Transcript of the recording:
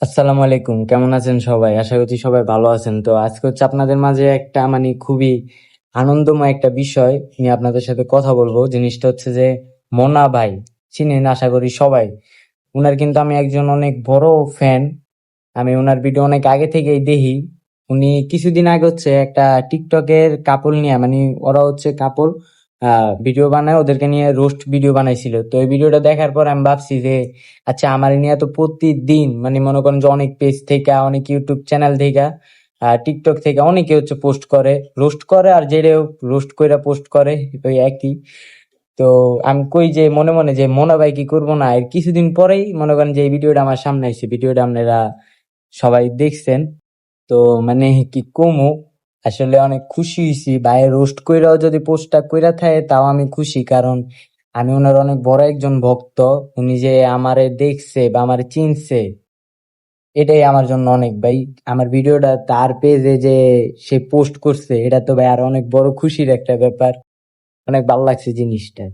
আসসালামু আলাইকুম, কেমন আছেন সবাই? আশা করছি সবাই ভালো আছেন। তো আজকে হচ্ছে আপনাদের মাঝে একটা খুবই আনন্দময় একটা বিষয় নিয়ে আপনাদের সাথে কথা বলবো। জিনিসটা হচ্ছে যে মোনা ভাই চিনেন আশা করি সবাই। উনার কিন্তু আমি একজন অনেক বড় ফ্যান। আমি ওনার ভিডিও অনেক আগে থেকেই দেখি। উনি কিছুদিন আগে হচ্ছে একটা টিকটকের কাপল নিয়ে ওরা হচ্ছে কাপল ভিডিও বানায়, ওদেরকে নিয়ে রোস্ট ভিডিও বানাইছিল। তো এই ভিডিওটা দেখার পর আমি ভাবছি যে আচ্ছা, আমার নিয়ে তো প্রতিদিন মনে করেন যে অনেক পেজ থেকে, অনেক ইউটিউব চ্যানেল থেকে, টিকটক থেকে অনেকে হচ্ছে পোস্ট করে, রোস্ট করে, আর যেটাও রোস্ট কইরা পোস্ট করে ওই একই। তো আমি কই যে মনে মনে যে মনে ভাই কি করবো না, এর কিছুদিন পরেই মনে করেন যে এই ভিডিওটা আমার সামনে আসছে। ভিডিওটা আপনারা সবাই দেখছেন। তো কি কমু, আসলে অনেক খুশি হয়েছি। ভাই রোস্ট কইরাও যদি পোস্টটা কইরা থাকে তাও আমি খুশি, কারণ আমি ওনার অনেক বড় একজন ভক্ত। উনি যে আমারে দেখছে বা আমারে চিনছে, এটাই আমার জন্য অনেক ভাই। আমার ভিডিওটা তার পেজে যে সে পোস্ট করছে, এটা তো ভাই আর অনেক বড় খুশির একটা ব্যাপার। অনেক ভালো লাগছে জিনিসটা।